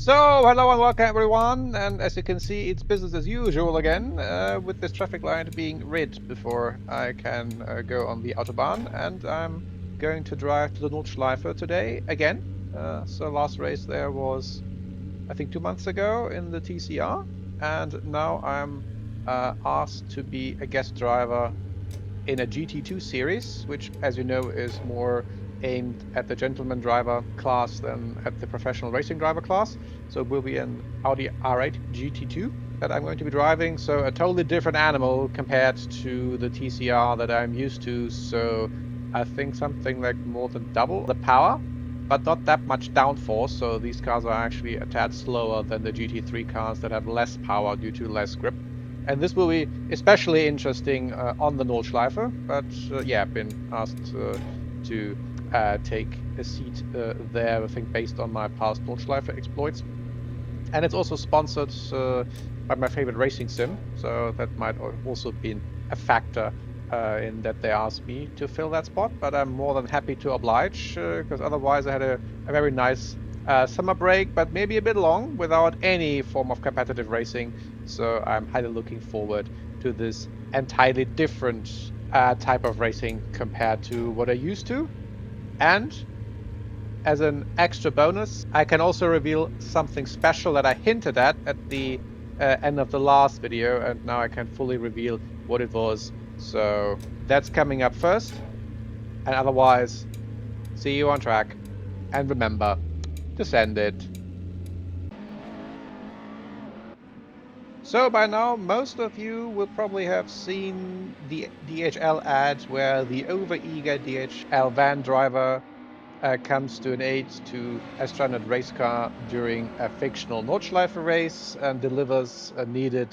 So, hello and welcome everyone, and as you can see, it's business as usual again, with this traffic light being red before I can go on the Autobahn, and I'm going to drive to the Nordschleife today again. So last race there was, I think, 2 months ago in the TCR, and now I'm asked to be a guest driver in a GT2 series, which, as you know, is more aimed at the gentleman driver class than at the professional racing driver class. So it will be an Audi A3 GT2 that I'm going to be driving. So a totally different animal compared to the TCR that I'm used to. So I think something like more than double the power, but not that much downforce. So these cars are actually a tad slower than the GT3 cars that have less power due to less grip. And this will be especially interesting on the Nordschleife. But yeah, I've been asked to take a seat there, I think, based on my past Nordschleife exploits. And it's also sponsored by my favorite racing sim, so that might also be a factor in that they asked me to fill that spot. But I'm more than happy to oblige, because otherwise I had a very nice summer break, but maybe a bit long without any form of competitive racing. So I'm highly looking forward to this entirely different type of racing compared to what I used to. And as an extra bonus, I can also reveal something special that I hinted at the end of the last video, and now I can fully reveal what it was. So that's coming up first, and otherwise, see you on track, and remember to send it. So by now, most of you will probably have seen the DHL ad where the overeager DHL van driver comes to an aid to a stranded race car during a fictional Nordschleife race and delivers a needed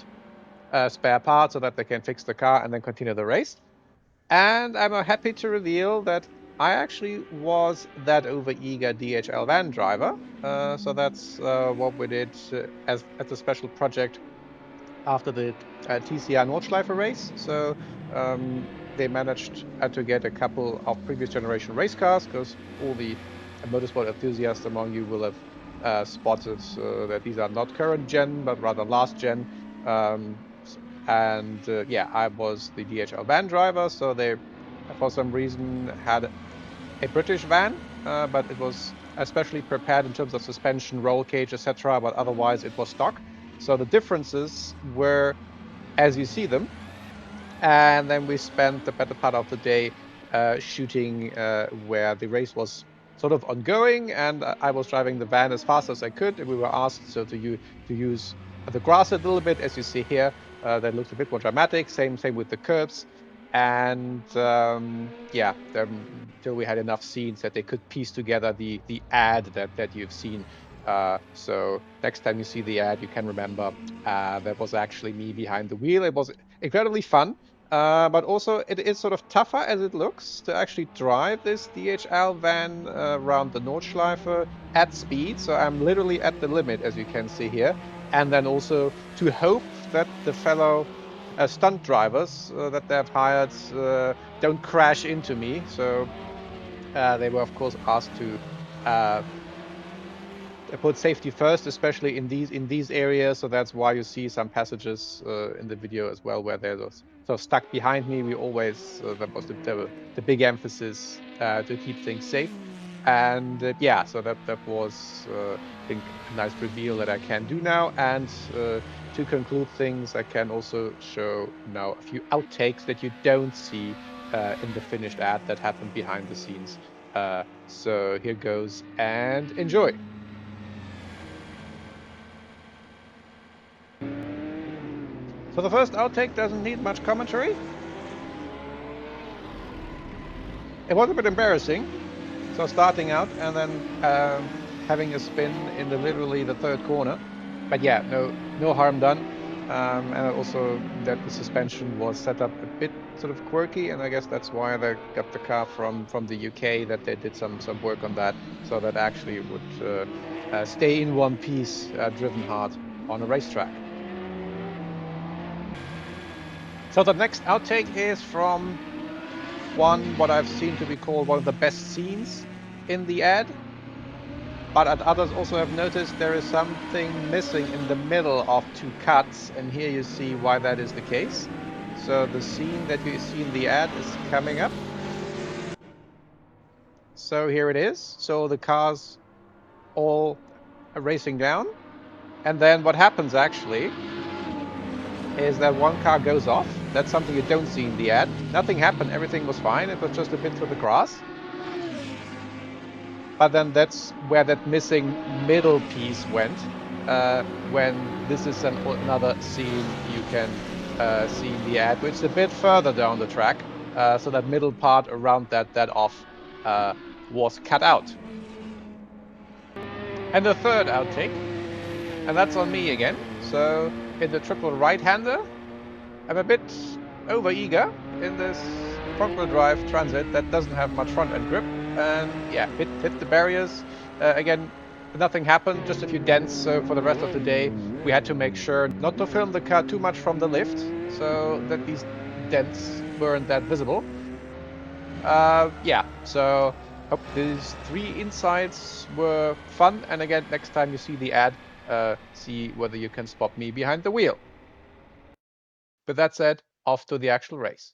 spare part so that they can fix the car and then continue the race. And I'm happy to reveal that I actually was that overeager DHL van driver. So that's what we did as a special project after the TCR Nordschleife race. So they managed to get a couple of previous generation race cars, because all the motorsport enthusiasts among you will have spotted that these are not current gen, but rather last gen. Yeah, I was the DHL van driver, so they, for some reason, had a British van, but it was especially prepared in terms of suspension, roll cage, etc. But otherwise, it was stock. So the differences were as you see them. And then we spent the better part of the day shooting where the race was sort of ongoing, and I was driving the van as fast as I could. And we were asked to use the grass a little bit, as you see here. That looked a bit more dramatic. Same with the curbs. And yeah, until we had enough scenes that they could piece together the ad that you've seen. So next time you see the ad, you can remember that was actually me behind the wheel. It was incredibly fun, but also it is sort of tougher as it looks to actually drive this DHL van around the Nordschleife at speed. So I'm literally at the limit, as you can see here. And then also to hope that the fellow stunt drivers that they've hired don't crash into me. So they were, of course, asked to put safety first, especially in these areas. So that's why you see some passages in the video as well where they're sort of stuck behind me. We always that was the big emphasis to keep things safe. And yeah, so that was I think a nice reveal that I can do now. And to conclude things, I can also show now a few outtakes that you don't see in the finished ad that happened behind the scenes. So here goes, and enjoy. So the first outtake doesn't need much commentary. It was a bit embarrassing. So starting out and then having a spin in literally the third corner. But yeah, no harm done. And also that the suspension was set up a bit sort of quirky, and I guess that's why they got the car from the UK, that they did some work on that, so that actually it would stay in one piece, driven hard on a racetrack. So the next outtake is from what I've seen to be called one of the best scenes in the ad. But others also have noticed there is something missing in the middle of two cuts, and here you see why that is the case. So the scene that you see in the ad is coming up. So here it is. So the cars all are racing down. And then what happens actually is that one car goes off. That's something you don't see in the ad. Nothing happened. Everything was fine. It was just a bit through the grass. But then that's where that missing middle piece went. When this is another scene you can see in the ad, which is a bit further down the track. So that middle part around that off was cut out. And the third outtake, and that's on me again. So in the triple right-hander, I'm a bit over-eager in this front-wheel drive Transit that doesn't have much front-end grip. And yeah, hit the barriers. Again, nothing happened, just a few dents. So for the rest of the day, we had to make sure not to film the car too much from the lift so that these dents weren't that visible. Yeah, so hope these 3 insights were fun. And again, next time you see the ad, see whether you can spot me behind the wheel. With that said, off to the actual race.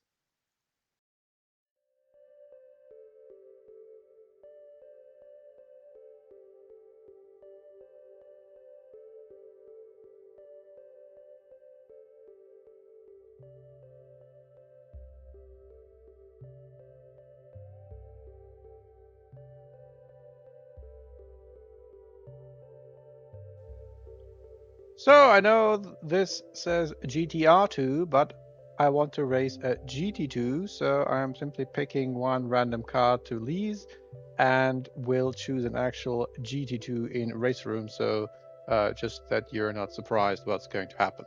So I know this says GTR2, but I want to race a GT2, so I'm simply picking one random car to lease and will choose an actual GT2 in race room, so just that you're not surprised what's going to happen.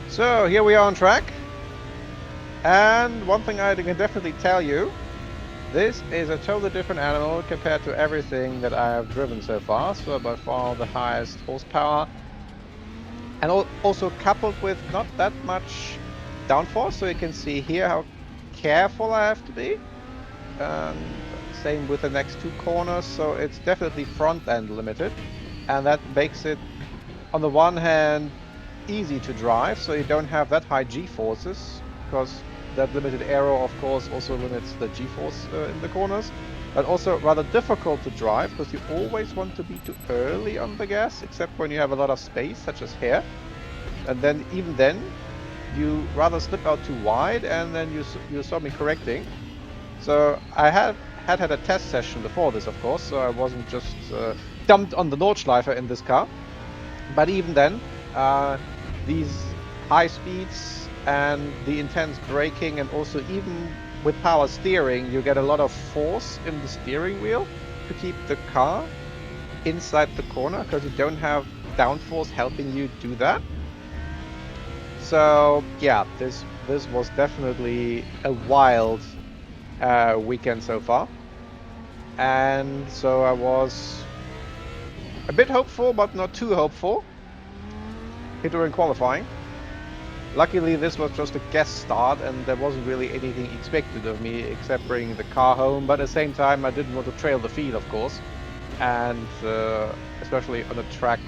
So here we are on track, and one thing I can definitely tell you, this is a totally different animal compared to everything that I have driven so far. So by far the highest horsepower, and also coupled with not that much downforce. So you can see here how careful I have to be. Same with the next 2 corners. So it's definitely front end limited, and that makes it, on the one hand, easy to drive. So you don't have that high G-forces, because that limited aero, of course, also limits the G-force in the corners. But also rather difficult to drive, because you always want to be too early on the gas, except when you have a lot of space, such as here. And then, even then, you rather slip out too wide, and then you saw me correcting. So I had a test session before this, of course, so I wasn't just dumped on the Nordschleife in this car. But even then, these high speeds and the intense braking, and also even with power steering, you get a lot of force in the steering wheel to keep the car inside the corner, because you don't have downforce helping you do that. So yeah, this was definitely a wild weekend so far, and so I was a bit hopeful, but not too hopeful, during qualifying. Luckily, this was just a guest start, and there wasn't really anything expected of me except bringing the car home. But at the same time, I didn't want to trail the field, of course, and especially on a track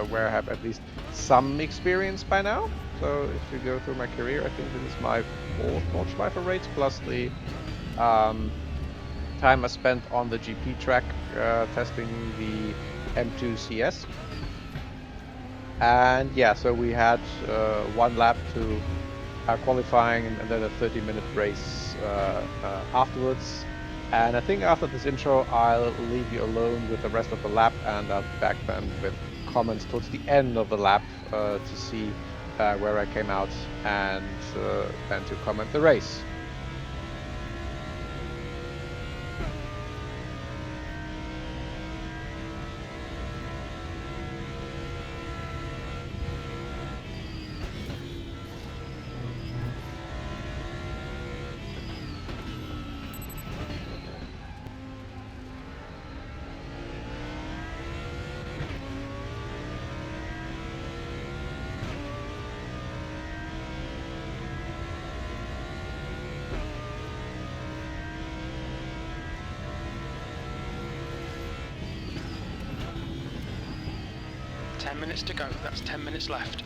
where I have at least some experience by now. So if you go through my career, I think this is my 4th Nordschleife race, plus the time I spent on the GP track testing the M2 CS. And yeah, so we had 1 lap to qualifying, and then a 30-minute race afterwards. And I think after this intro, I'll leave you alone with the rest of the lap, and I'll be back then with comments towards the end of the lap to see where I came out, and then to comment the race. 10 minutes to go, that's 10 minutes left.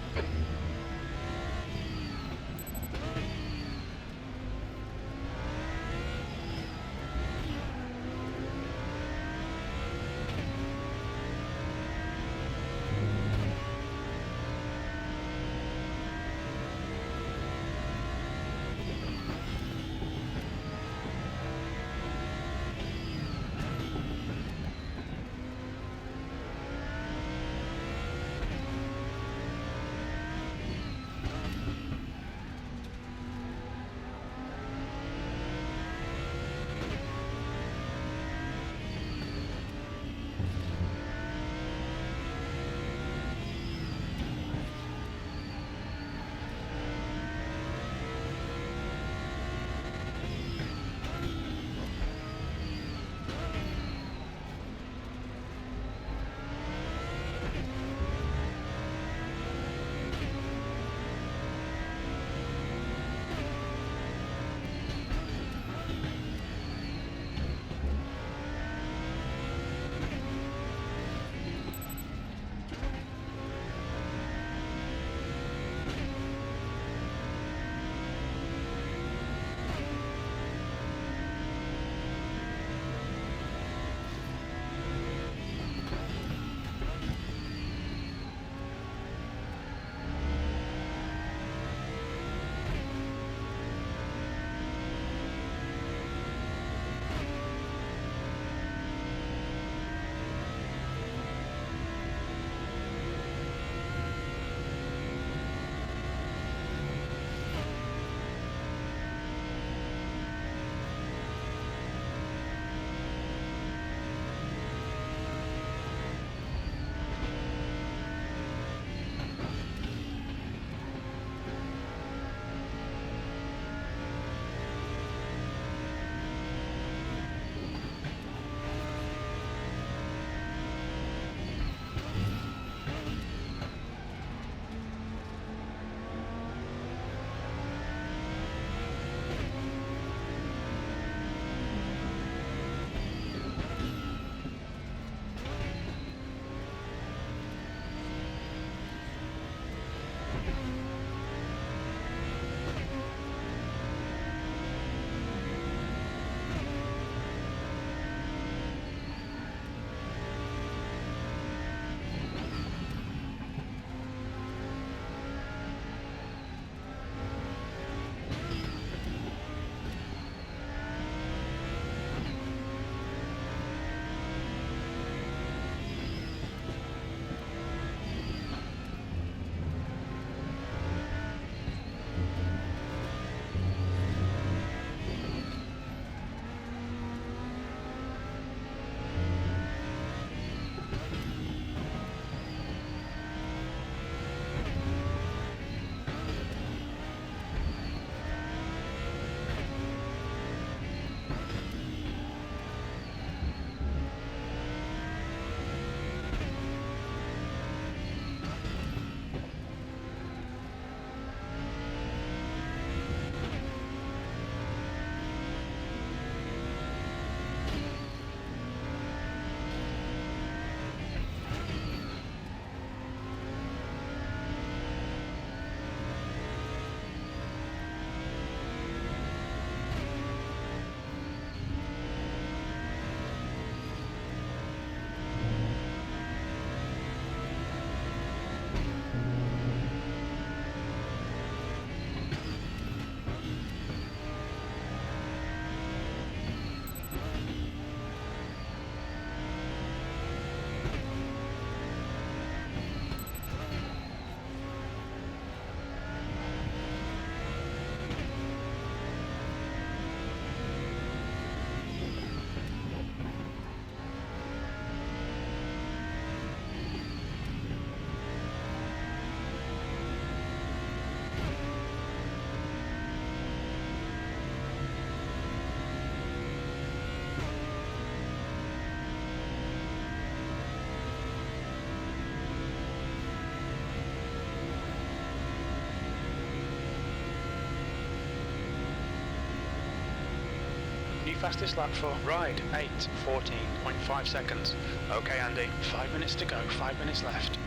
fastest lap for ride, 8:14.5 seconds. Okay Andy, 5 minutes to go, 5 minutes left.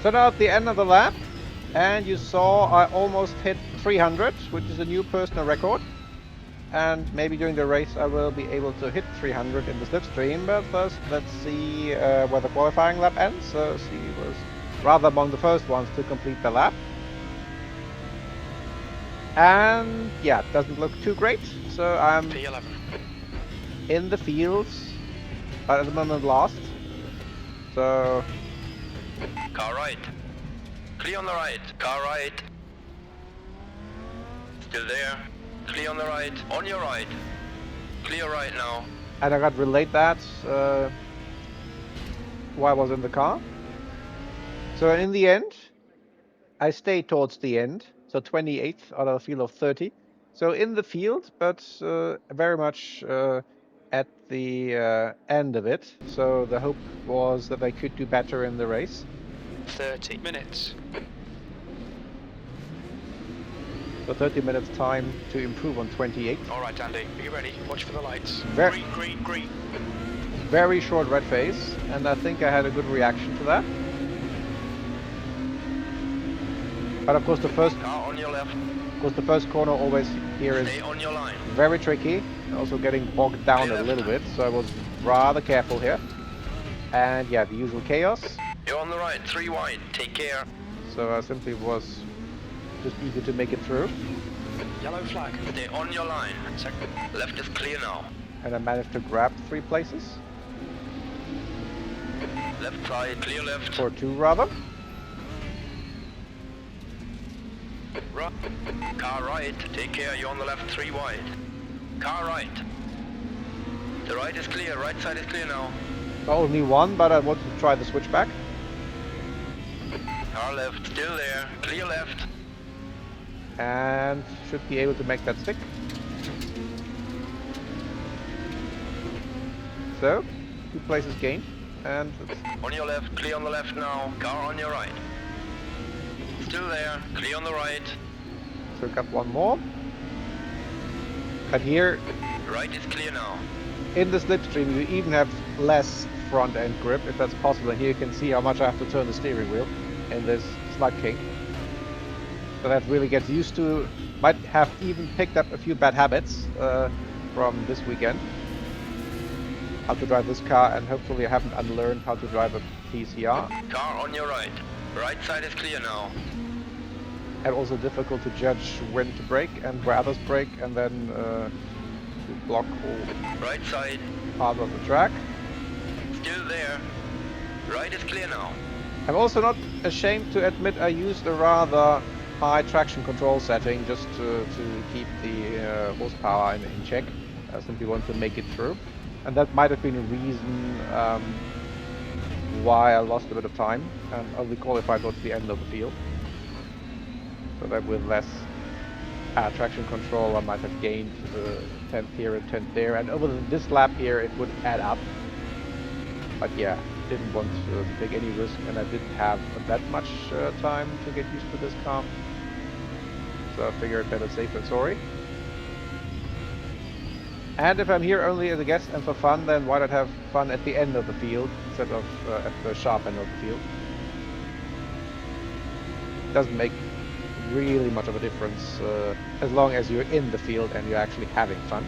So now at the end of the lap, and you saw I almost hit 300, which is a new personal record. And maybe during the race I will be able to hit 300 in the slipstream, but first let's see where the qualifying lap ends. She was rather among the first ones to complete the lap. And yeah, it doesn't look too great, so I'm P11. in the fields, but at the moment last. So... Car right. Clear on the right. Car right. Still there. Clear on the right. On your right. Clear right now. And I got relayed that while I was in the car. So in the end, I stayed towards the end. So 28th out of a field of 30. So in the field, but very much at the end of it. So the hope was that I could do better in the race. 30 minutes. So 30 minutes time to improve on 28. All right, Andy, are you ready? Watch for the lights. Very, Green, green, green. very short red phase, and I think I had a good reaction to that. But of course the first Car on your left. Of course, the first corner always here is Stay on your line. very tricky, also getting bogged down a little bit, so I was rather careful here. And yeah, the usual chaos. You're on the right, 3 wide. Take care. So I simply was just eager to make it through. Yellow flag. Stay on your line. Left is clear now. And I managed to grab 3 places. Left side, clear left. Or 2 rather. Right. Car right. Take care, you're on the left, 3 wide. Car right. The right is clear, right side is clear now. Only 1, but I wanted to try the switchback. Car left, still there. Clear left. And should be able to make that stick. So, 2 places gained. And it's On your left, clear on the left now. Car on your right. Still there, clear on the right. so got 1 more. But here, Right is clear now. in the slipstream, you even have less front end grip, if that's possible. And here you can see how much I have to turn the steering wheel in this slug kink. So that really gets used to. Might have even picked up a few bad habits from this weekend. How to drive this car, and hopefully I haven't unlearned how to drive a PCR. Car on your right. Right side is clear now. And also difficult to judge when to brake and where others brake, and then to block all Right side, part of the track. still there. Right is clear now. I'm also not ashamed to admit I used a rather high traction control setting just to keep the horsepower in check. I simply want to make it through. And that might have been a reason why I lost a bit of time and only qualified towards the end of the field. So that with less traction control I might have gained 10th here and 10th there, and over this lap here it would add up. But yeah, didn't want to take any risk, and I didn't have that much time to get used to this car. So I figured better safe than sorry. And if I'm here only as a guest and for fun, then why not have fun at the end of the field instead of at the sharp end of the field? Doesn't make really much of a difference as long as you're in the field and you're actually having fun.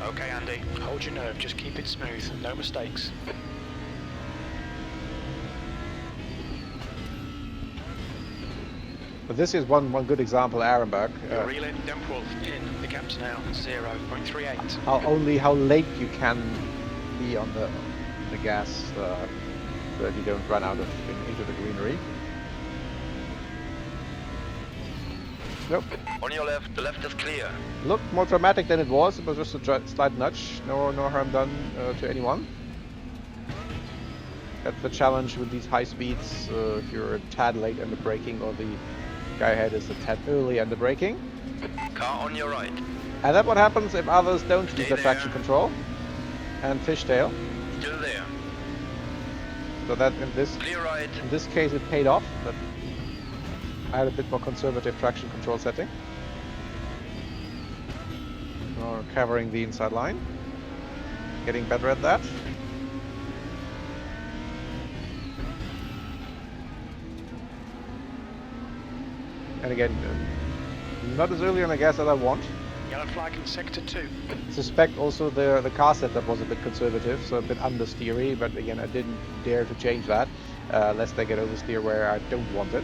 Okay, Andy, hold your nerve, just keep it smooth, no mistakes. But this is one good example, Arenberg. Reel in, don't pull in. The gap's now 0.38. How late you can be on the gas so that you don't run out into the greenery. Nope. On your left, the left is clear. Looked more dramatic than it was. It was just a slight nudge. No harm done to anyone. That's the challenge with these high speeds. If you're a tad late under braking, or the guy ahead is a tad early under braking. Car on your right. And that's what happens if others don't Stay use the there. traction control. And fishtail. Still there. So that in Clear right. this case it paid off. But I had a bit more conservative traction control setting. Or covering the inside line. Getting better at that. And again, not as early on the gas as I want. Yellow flag in sector 2. Suspect also the car setup was a bit conservative, so a bit understeery, but again I didn't dare to change that, lest they get oversteer where I don't want it.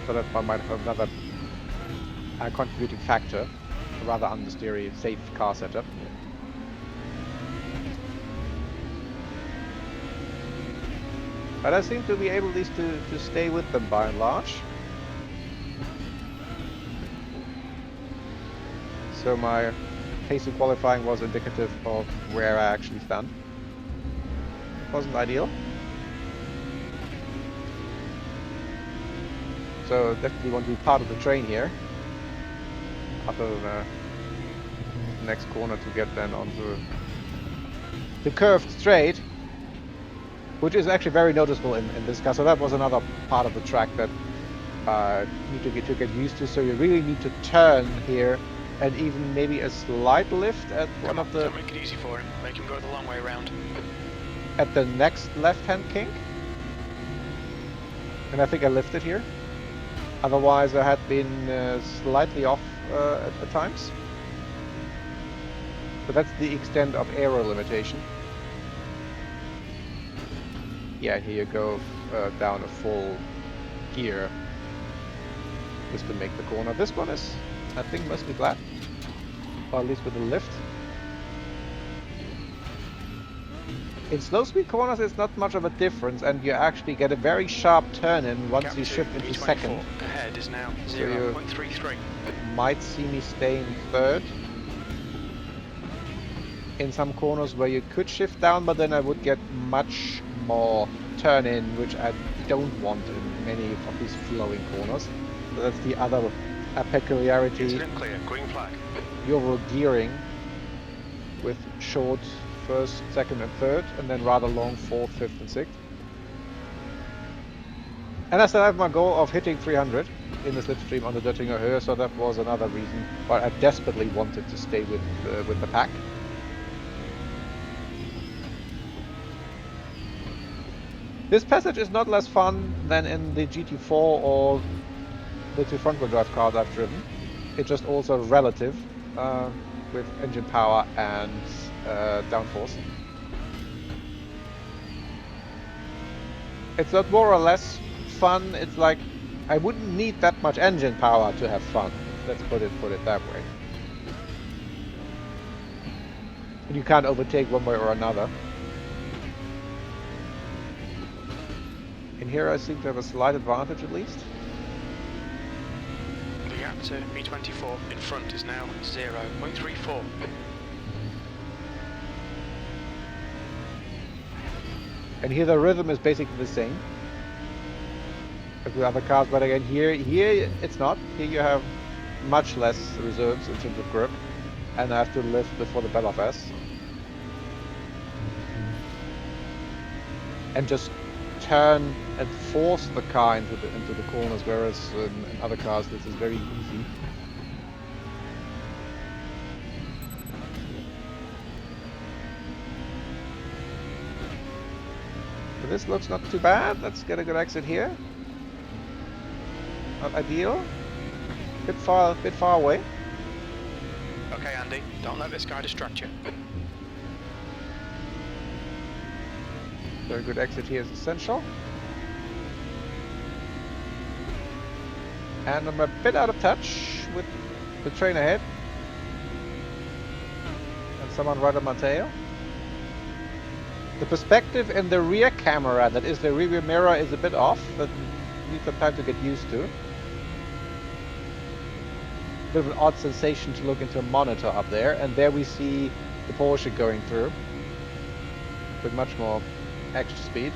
So that might have another contributing factor, a rather understeery, safe car setup. But I seem to be able at least to stay with them by and large. So my pace in qualifying was indicative of where I actually stand. Wasn't ideal. So definitely want to be part of the train here. After the next corner to get then onto the curved straight, which is actually very noticeable in this car. So that was another part of the track that you need to get used to. So you really need to turn here, and even maybe a slight lift at one of the... Don't make it easy for him. Make him go the long way around. At the next left-hand kink. And I think I lifted here. Otherwise I had been slightly off at times. But that's the extent of aero limitation. Yeah, here you go down a full gear just to make the corner. This one is, I think, mostly flat, or at least with a lift. In slow speed corners it's not much of a difference, and you actually get a very sharp turn in once you shift into second. Ahead is now So 0.33. might see me stay in third. In some corners where you could shift down, but then I would get much more turn in, which I don't want in many of these flowing corners. So that's the other peculiarity. Incident clear, green flag. You're gearing with short first, second and third, and then rather long fourth, fifth and sixth. And I still have my goal of hitting 300 in the slipstream on the Döttinger Höhe, so that was another reason why I desperately wanted to stay with the pack. This passage is not less fun than in the GT4 or the two front-wheel drive cars I've driven. It's just also relative with engine power and downforce. It's not more or less fun. It's like I wouldn't need that much engine power to have fun. Let's put it that way. You can't overtake one way or another. In here I seem to have a slight advantage at least. The gap to B24 in front is now 0.34. And here the rhythm is basically the same as with other cars, but again here it's not. Here you have much less reserves in terms of grip, and I have to lift before the pedal fast. And just turn and force the car into the corners, whereas in other cars this is very easy. So this looks not too bad. Let's get a good exit here. Not ideal. Bit far away. Okay, Andy, don't let this guy distract you. Very good exit here is essential. And I'm a bit out of touch with the train ahead. And someone right on my tail. The perspective in the rear camera, that is the rear mirror, is a bit off. That needs some time to get used to. Bit of an odd sensation to look into a monitor up there. And there we see the Porsche going through with much more extra speed.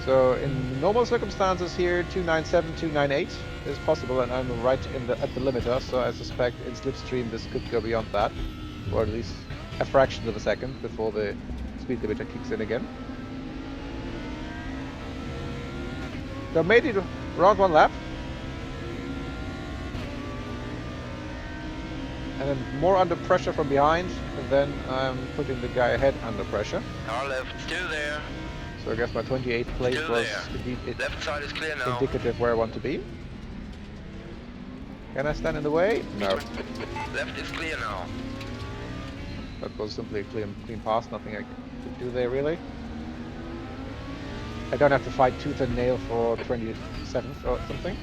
So in normal circumstances here 297, 298 is possible, and I'm right at the limiter, so I suspect in slipstream this could go beyond that, or at least a fraction of a second before the speed limiter kicks in again. So I made it around one lap. And then more under pressure from behind, and then I'm putting the guy ahead under pressure. Car left, still there. So I guess my 28th place Still was there. indeed Left side is clear now. indicative where I want to be. Can I stand in the way? No. Left is clear now. That was simply a clean pass, nothing I could do there really. I don't have to fight tooth and nail for 27th or something.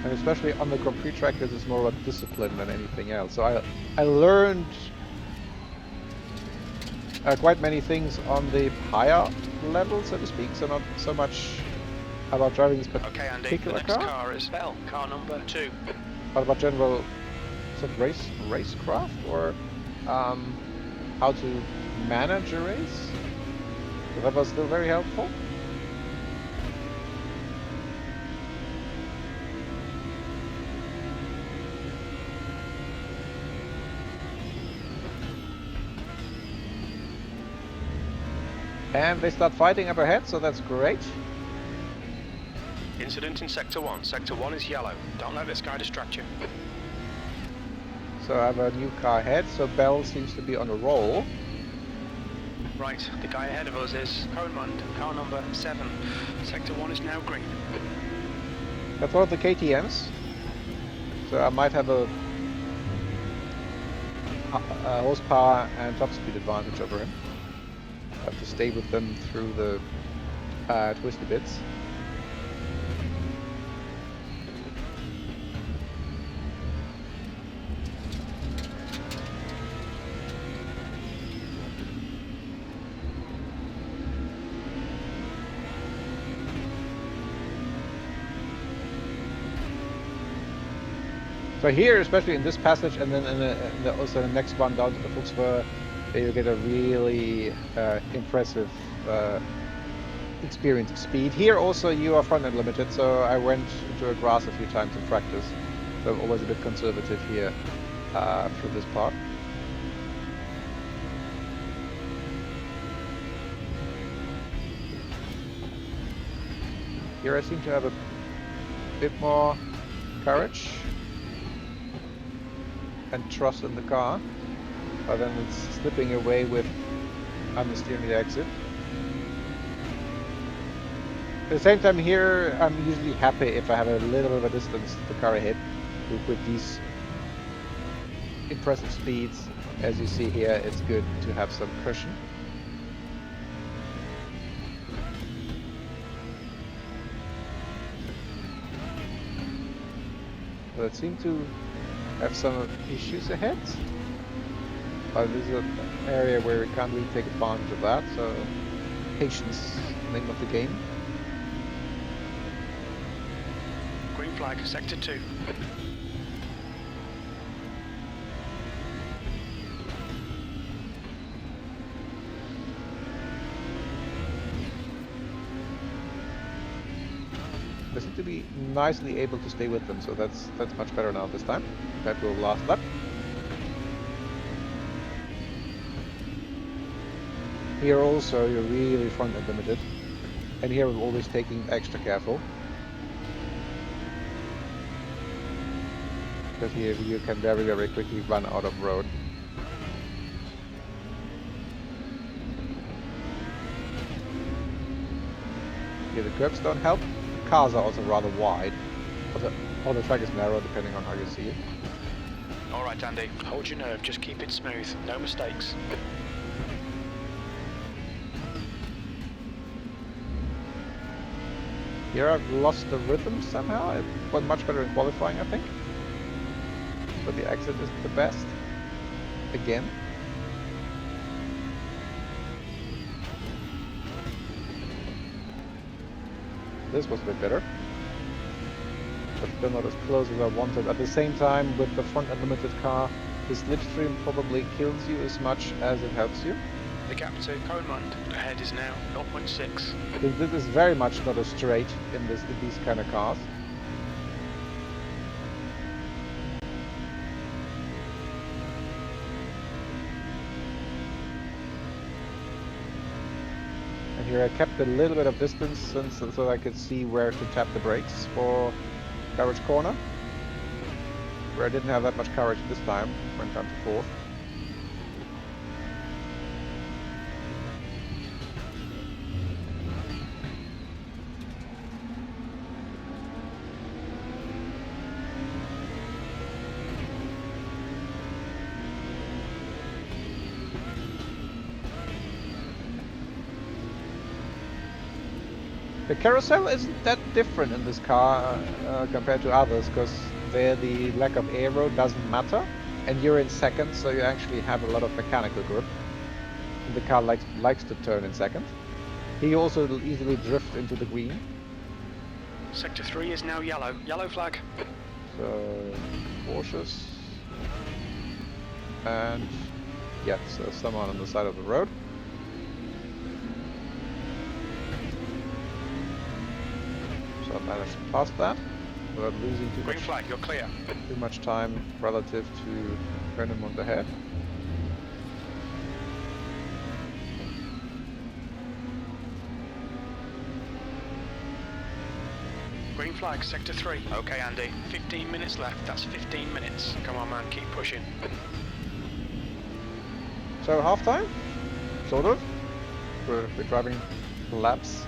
And especially on the Grand Prix track, this is more about discipline than anything else. So I learned quite many things on the higher level, so to speak. So not so much about driving this Okay, Andy, the particular next car, car is Bell, car number 2. but about general sort of racecraft or how to manage a race. So that was still very helpful. And they start fighting up ahead, so that's great. Incident in Sector 1. Sector 1 is yellow. Don't let this guy distract you. So I have a new car ahead, so Bell seems to be on a roll. Right, the guy ahead of us is ProMods, car number 7. Sector 1 is now green. That's one of the KTMs. So I might have a horsepower and top speed advantage over him. I have to stay with them through the twisty bits. So here, especially in this passage, and then in also the next one down to the Fuchswar, you get a really impressive experience of speed. Here also you are front end limited, so I went into a grass a few times in practice. So I'm always a bit conservative here through this part. Here I seem to have a bit more courage and trust in the car, but then it's slipping away with understeering the exit. At the same time here, I'm usually happy if I have a little bit of a distance to the car ahead. With these impressive speeds, as you see here, it's good to have some cushion. But it seemed to have some issues ahead. But this is an area where we can't really take advantage of that, so patience is the name of the game. Green flag, Sector 2. I seem to be nicely able to stay with them, so that's much better now this time compared to the last lap. Here also you're really front end limited, and here we're always taking extra careful, because here you can very quickly run out of road. Here the curbs don't help. Cars are also rather wide, or the track is narrow depending on how you see it. Alright Andy, hold your nerve, just keep it smooth, no mistakes. Here I've lost the rhythm somehow. It was much better in qualifying, I think. But the exit isn't the best. Again. This was a bit better, but still not as close as I wanted. At the same time, with the front unlimited car, the slipstream probably kills you as much as it helps you. The gap to ProMods ahead is now 0.6. Because this is very much not a straight in these kind of cars. And here I kept a little bit of distance so I could see where to tap the brakes for garage corner, where I didn't have that much courage this time. Went down to 4th. The carousel isn't that different in this car compared to others, because there the lack of aero doesn't matter, and you're in second, so you actually have a lot of mechanical grip. And the car likes to turn in second. He also will easily drift into the green. Sector 3 is now yellow. Yellow flag. So cautious. And yeah, so someone on the side of the road. So I managed to pass that without losing Green flag, you're clear. too much time relative to Brennan on the head. Green flag, sector 3. Okay, Andy. 15 minutes left. That's 15 minutes. Come on, man. Keep pushing. So half time, sort of. We're driving laps.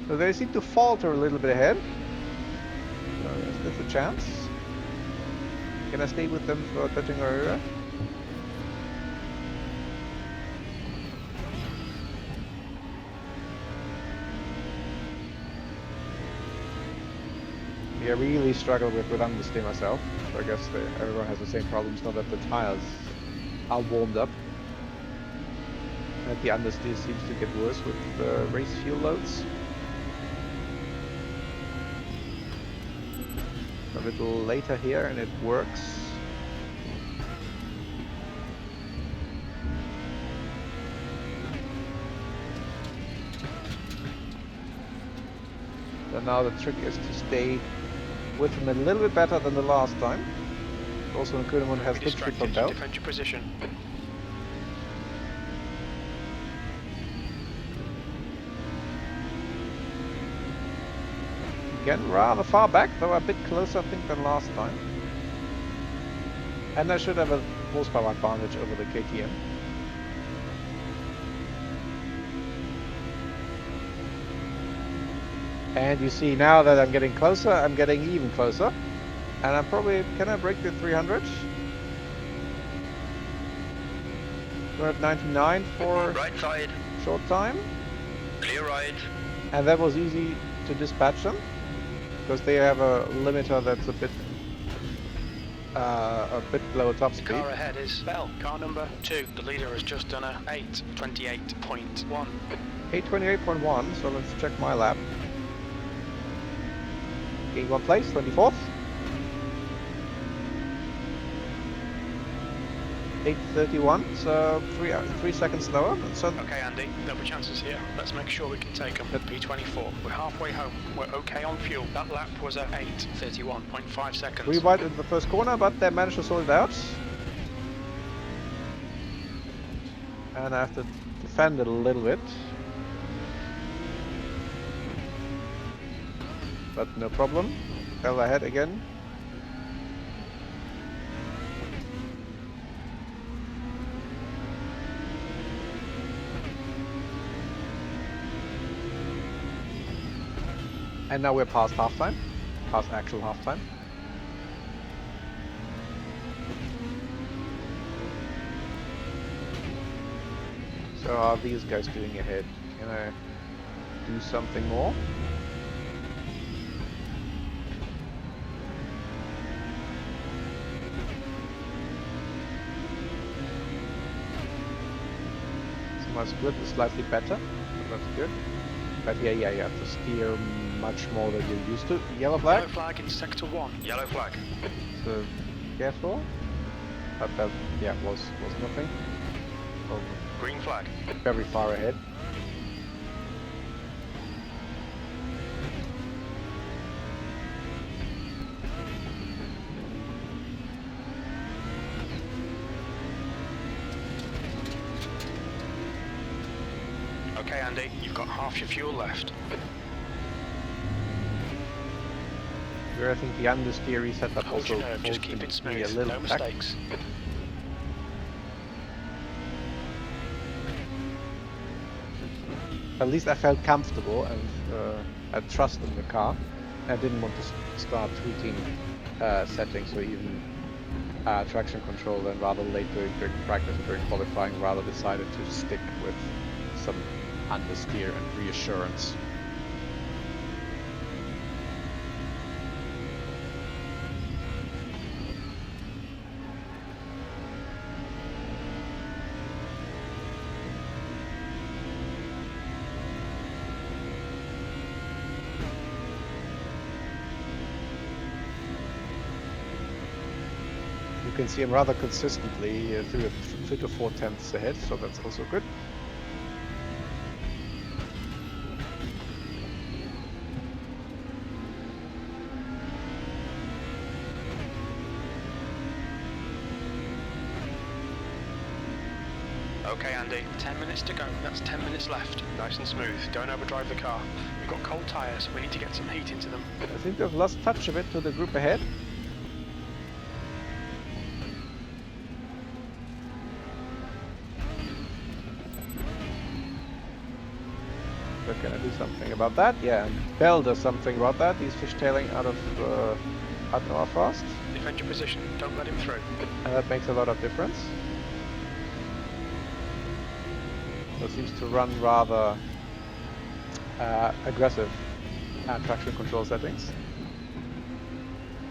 So they seem to falter a little bit ahead. So there's a chance. Can I stay with them for touching our area? I really struggle with understeer myself. So I guess everyone has the same problems, not that the tires are warmed up. And the understeer seems to get worse with race fuel loads. A little later here and it works. So now the trick is to stay with him a little bit better than the last time. Also, Godmode has good grip on belt. Defend your position. Again, rather far back, though a bit closer, I think, than last time. And I should have a horsepower advantage over the KTM. And you see now that I'm getting closer, I'm getting even closer. And I'm probably, can I break the 300? 299 for Right side, short time. clear right. And that was easy to dispatch them, because they have a limiter that's a bit below top The speed. car ahead is Bell, car number 2. The leader has just done a 8:28.1. 8:28.1, so let's check my lap. Gained 1 place, 24th. 8:31, so 3 seconds slower. So Okay, Andy, there'll be chances here. Let's make sure we can take them. At P24, we're halfway home. We're okay on fuel. That lap was at 8:31.5 seconds. 3 wide in the first corner, but they managed to sort it out. And I have to defend it a little bit. But no problem. Fell ahead again. And now we're past halftime, past actual halftime. So how are these guys doing ahead? Can I do something more? So my split is slightly better, so that's good. But yeah, you have to steer much more than you're used to. Yellow flag. Yellow flag in sector 1. Yellow flag. So careful. But that, yeah, was nothing. Oh, Green flag. very far ahead. Okay, Andy, you've got half your fuel left. Where I think the understeery setup Hold also your nerve, just keep it me a smooth, little no back. mistakes. At least I felt comfortable and had trust in the car. I didn't want to start tweaking settings or even traction control, then rather late during practice, during qualifying, rather decided to stick with some understeer and reassurance. You can see I'm rather consistently 3 to 4 tenths ahead, so that's also good. Okay, Andy, 10 minutes to go. That's 10 minutes left. Nice and smooth. Don't overdrive the car. We've got cold tyres. We need to get some heat into them. I think they've lost touch a bit to the group ahead. So can I do something about that? Yeah, and Bell does something about that. He's fishtailing out of how fast. Defend your position. Don't let him through. And that makes a lot of difference. So seems to run rather aggressive traction control settings.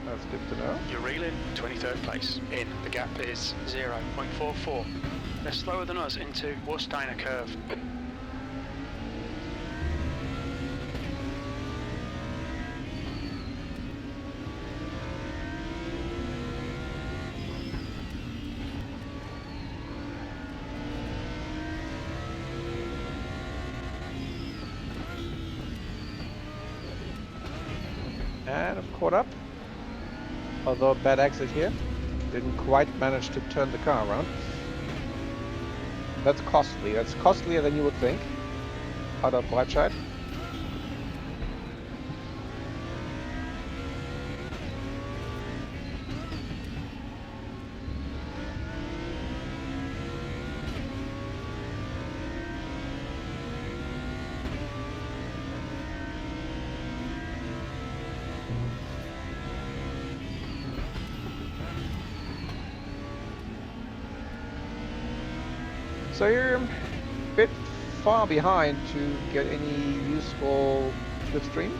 That's good to know. You're reeling. 23rd place. In. The gap is 0.44. They're slower than us into Warsteiner curve. And I've caught up. Although bad exit here. Didn't quite manage to turn the car around. That's costly. That's costlier than you would think. Out of right side. So you're a bit far behind to get any useful slipstream.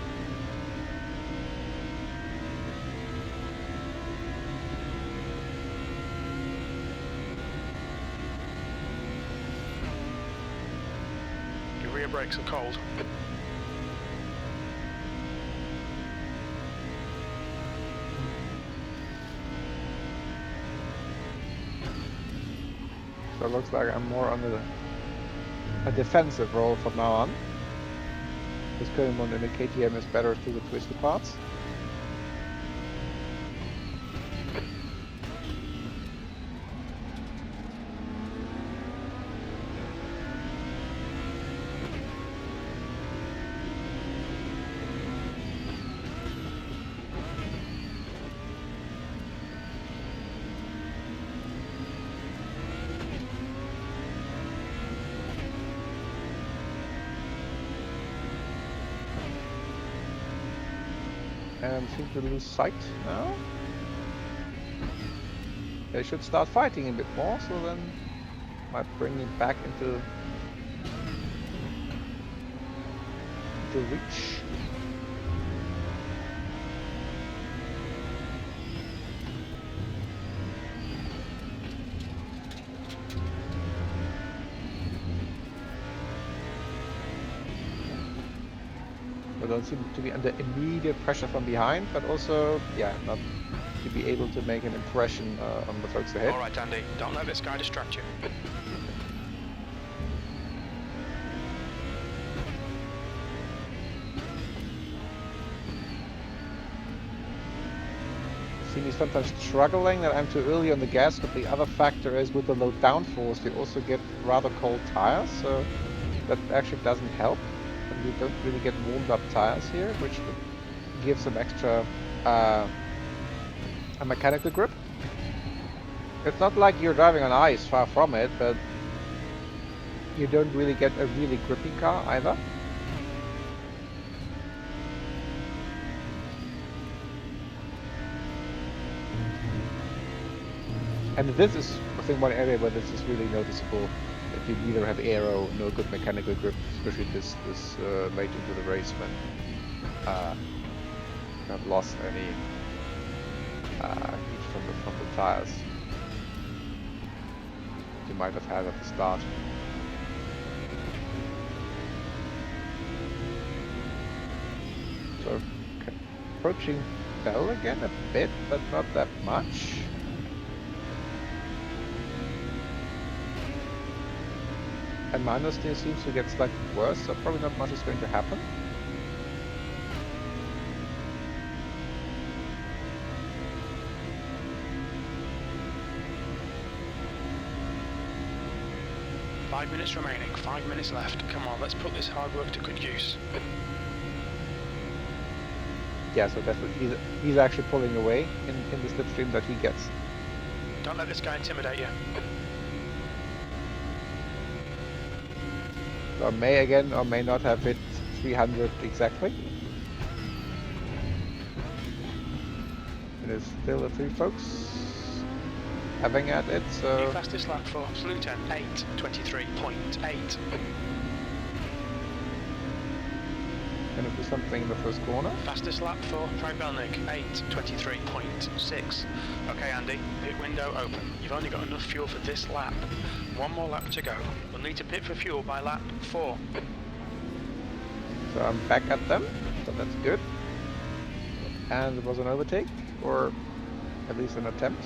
Your rear brakes are cold. So it looks like I'm more on a defensive role from now on. This current one in the KTM is better through the twisted parts. And seem to lose sight now. They should start fighting a bit more, so then might bring it back into reach. Don't seem to be under immediate pressure from behind, but also, yeah, not to be able to make an impression on the folks ahead. All right, Andy, don't let this guy distract you. See me sometimes struggling that I'm too early on the gas, but the other factor is with the low downforce, we also get rather cold tires, so that actually doesn't help, and you don't really get warmed up tires here, which gives some extra a mechanical grip. It's not like you're driving on ice, far from it, but you don't really get a really grippy car either. And this is, I think, one area where this is really noticeable, that you neither have aero nor good mechanical grip, especially this late into the race when you have lost any heat from the tires you might have had at the start. So approaching Bell again a bit, but not that much. And my understeer seems to get slightly worse, so probably not much is going to happen. Five minutes remaining, 5 minutes left. Come on, let's put this hard work to good use. Yeah, so definitely he's actually pulling away in the slipstream that he gets. Don't let this guy intimidate you. So may again or may not have hit 300 exactly. It is still the three folks having at it, so... Your fastest lap for Sluten, 8:23.8. Gonna do something in the first corner. Fastest lap for Tribelnik, 8:23.6. Okay, Andy, pit window open. You've only got enough fuel for this lap. One more lap to go. We'll need to pit for fuel by lap 4. So I'm back at them, so that's good. And it was an overtake, or at least an attempt.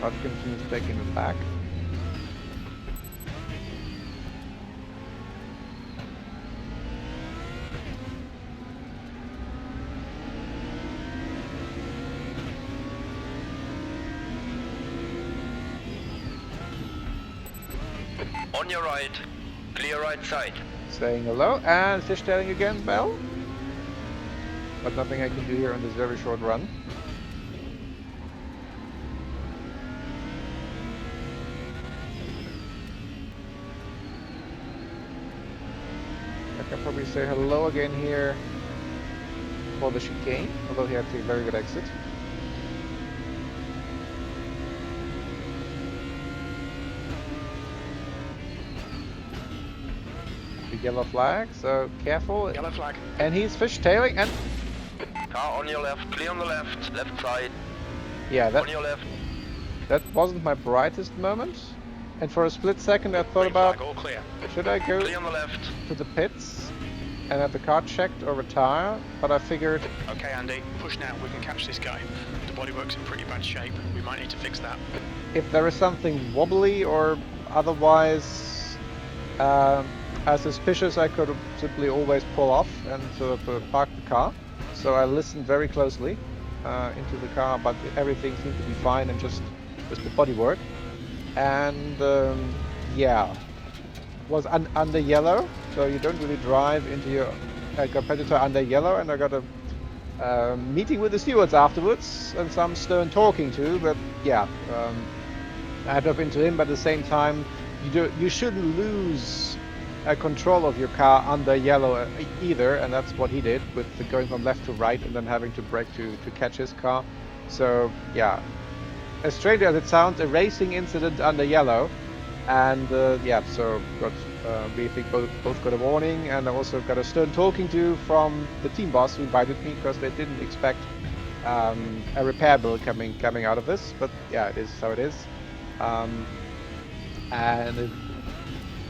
Hodgkinson is taking it back. On your right, clear right side. Saying hello, and fishtailing again, Bell. But nothing I can do here on this very short run. I can probably say hello again here for the chicane, although he had a very good exit. The yellow flag, so careful. Yellow flag. And he's fishtailing, and Car on your left, clear on the left side. yeah, On your left. that wasn't my brightest moment. And for a split second I thought Green about, flag, all clear. should I go Clear on the left. to the pits and have the car checked or retire? But I figured, Okay, Andy, push now. We can catch this guy. The bodywork's in pretty bad shape. We might need to fix that. if there is something wobbly or otherwise suspicious, I could simply always pull off and sort of park the car. So I listened very closely into the car, but everything seemed to be fine and just the bodywork. And yeah, was under yellow, so you don't really drive into your competitor under yellow. And I got a meeting with the stewards afterwards and some stern talking to, but yeah, I had up into him, but at the same time, you shouldn't lose control of your car under yellow either, and that's what he did with going from left to right and then having to brake to catch his car. So yeah, as strange as it sounds, a racing incident under yellow, and yeah, so got we think both got a warning, and I also got a stern talking to from the team boss who invited me because they didn't expect a repair bill coming out of this. But yeah, it is how it is, and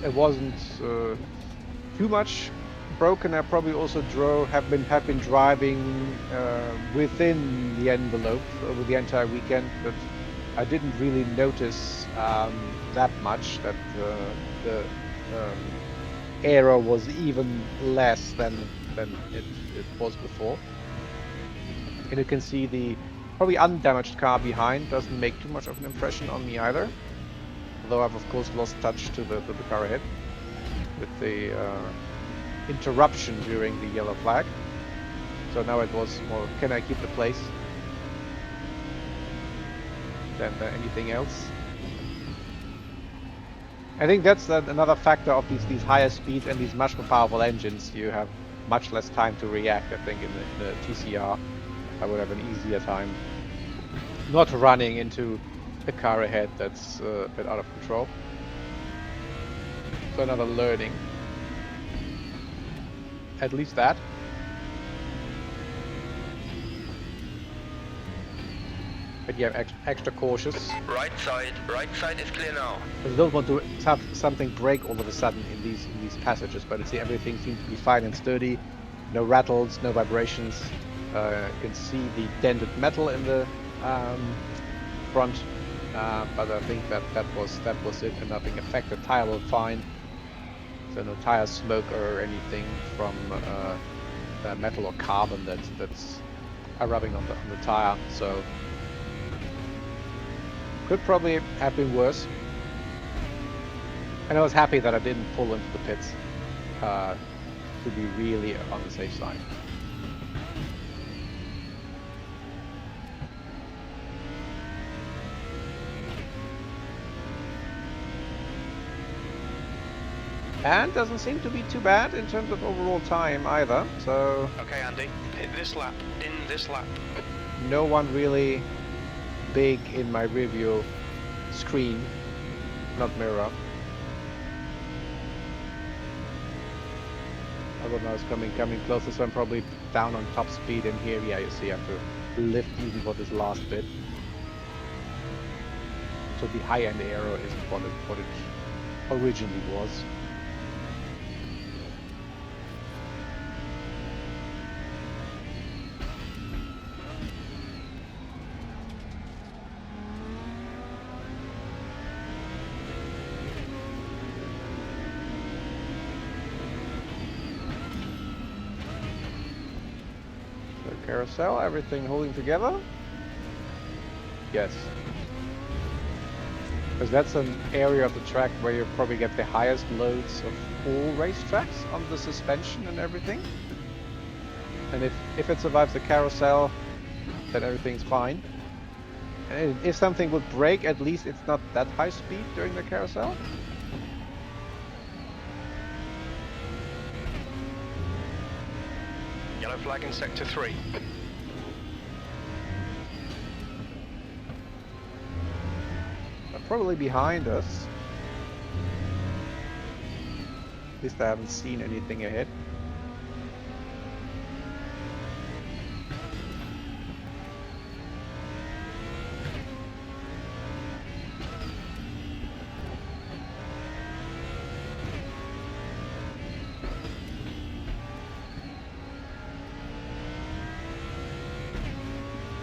it wasn't too much broken. I probably also have been driving within the envelope over the entire weekend, but I didn't really notice that much that the aero was even less than it was before. And you can see the probably undamaged car behind doesn't make too much of an impression on me either, although I've of course lost touch to the car ahead. with the interruption during the yellow flag. So now it was more, can I keep the place than anything else. I think that's another factor of these higher speeds and these much more powerful engines. You have much less time to react. I think in the TCR, I would have an easier time not running into a car ahead that's a bit out of control. So another learning. At least that. But yeah, extra cautious. Right side is clear now. I don't want to have something break all of a sudden in these passages, but it's, everything seems to be fine and sturdy. No rattles, no vibrations. You can see the dented metal in the front, but I think that was it, and nothing affected. Tire will fine, so no tire smoke or anything from metal or carbon that's rubbing on the tire. So. Could probably have been worse. And I was happy that I didn't pull into the pits to be really on the safe side. And doesn't seem to be too bad in terms of overall time either. So Okay, Andy, hit this lap, in this lap. No one really big in my review screen, not mirror. Although now it's coming closer, so I'm probably down on top speed in here. Yeah, you see I have to lift even for this last bit. So the high-end aero isn't what it originally was. Carousel, everything holding together? Yes. Because that's an area of the track where you probably get the highest loads of all racetracks on the suspension and everything. And if it survives the carousel, then everything's fine. And if something would break, at least it's not that high speed during the carousel. Yellow flag in sector 3. They're probably behind us. At least I haven't seen anything ahead.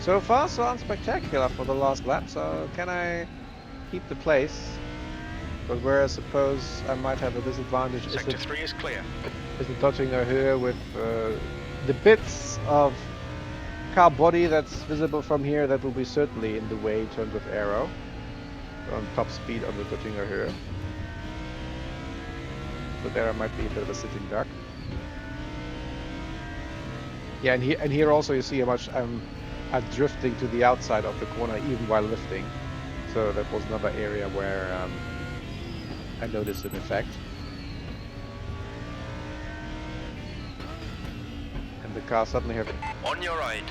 So far, so unspectacular for the last lap, so can I keep the place? But where I suppose I might have a disadvantage Sector 3 is clear. is the dodging here with the bits of car body that's visible from here. That will be certainly in the way in terms of aero. On top speed on the dodging here. So there I might be a bit of a sitting duck. Yeah, and here also you see how much I'm drifting to the outside of the corner even while lifting. So that was another area where I noticed an effect. And the car suddenly have On your right.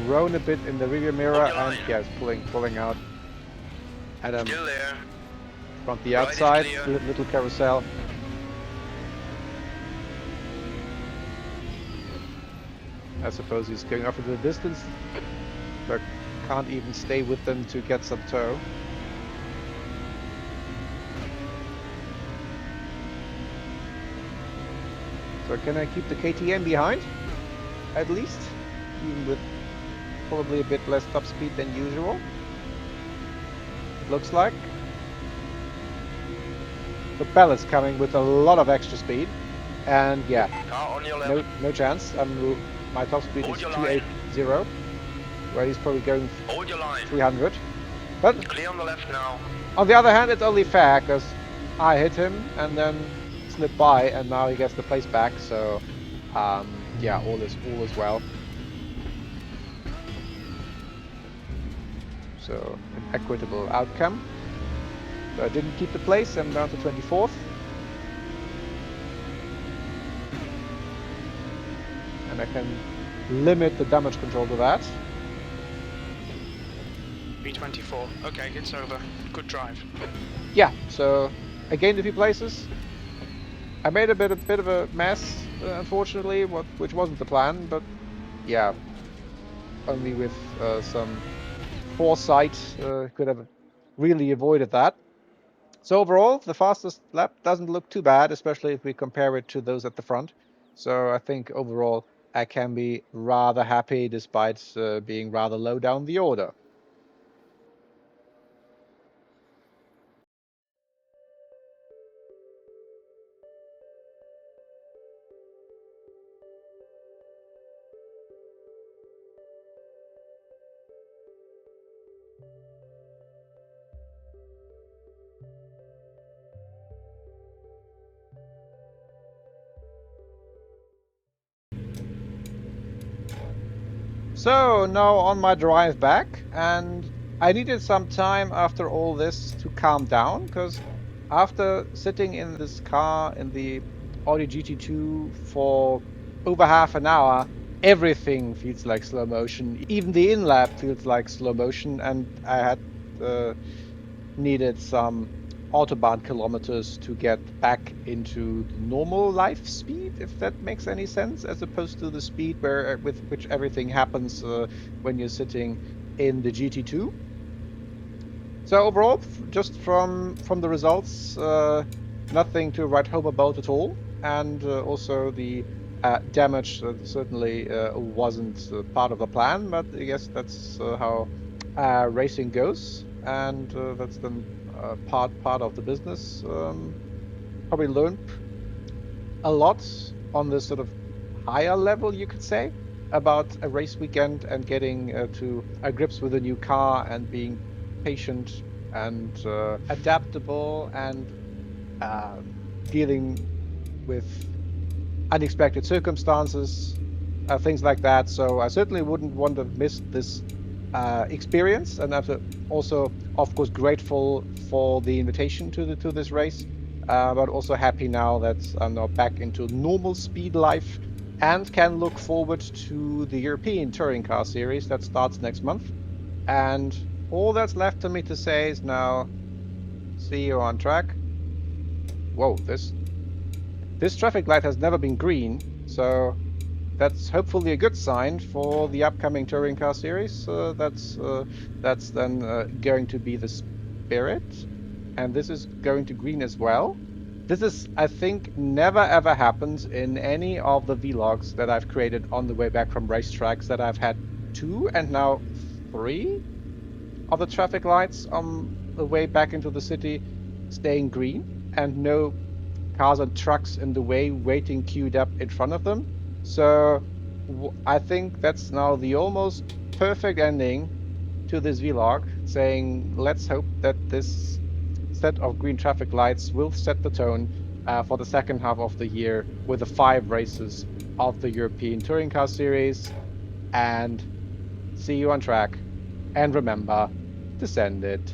grown a bit in the rear mirror and line. yeah, it's pulling out. And Still there. from the Right is outside, clear. little carousel. I suppose he's going off into the distance, but can't even stay with them to get some tow. So can I keep the KTM behind? At least? Even with probably a bit less top speed than usual. It looks like. The Bell is coming with a lot of extra speed. And yeah, Car on your left. no chance. My top speed Hold is your line. 280, where he's probably going Hold your line. 300. But Clear on the left now. on the other hand, it's only fair, because I hit him, and then slipped by, and now he gets the place back. So, yeah, all is well. So an equitable outcome. So I didn't keep the place. I'm down to 24th. And I can limit the damage control to that. P24. Okay, it's over. Good drive. Yeah, so I gained a few places. I made a bit of a mess, unfortunately, which wasn't the plan, but yeah, only with some foresight could have really avoided that. So overall, the fastest lap doesn't look too bad, especially if we compare it to those at the front. So I think overall I can be rather happy despite being rather low down the order. So now on my drive back, and I needed some time after all this to calm down, because after sitting in this car in the Audi GT2 for over half an hour, everything feels like slow motion. Even the in-lap feels like slow motion, and I had needed some Autobahn kilometers to get back into the normal life speed, if that makes any sense, as opposed to the speed with which everything happens when you're sitting in the GT2. So overall, just from the results, nothing to write home about at all, and also the damage certainly wasn't part of the plan, but I guess that's how racing goes, and that's then part of the business. Probably learned a lot on this sort of higher level, you could say, about a race weekend and getting to grips with a new car and being patient and adaptable and dealing with unexpected circumstances, things like that. So I certainly wouldn't want to miss this experience, and I'm also, of course, grateful for the invitation to this race, but also happy now that I'm now back into normal speed life and can look forward to the European Touring Car Series that starts next month. And all that's left for me to say is now, see you on track. Whoa, this traffic light has never been green, so that's hopefully a good sign for the upcoming Touring Car Series. That's then going to be the Spirit, and this is going to green as well. This is, I think, never ever happens in any of the vlogs that I've created on the way back from racetracks, that I've had 2 and now 3 of the traffic lights on the way back into the city staying green, and no cars and trucks in the way waiting queued up in front of them. So I think that's now the almost perfect ending to this vlog, saying let's hope that this set of green traffic lights will set the tone for the second half of the year with the 5 races of the European Touring Car Series. And see you on track. And remember to send it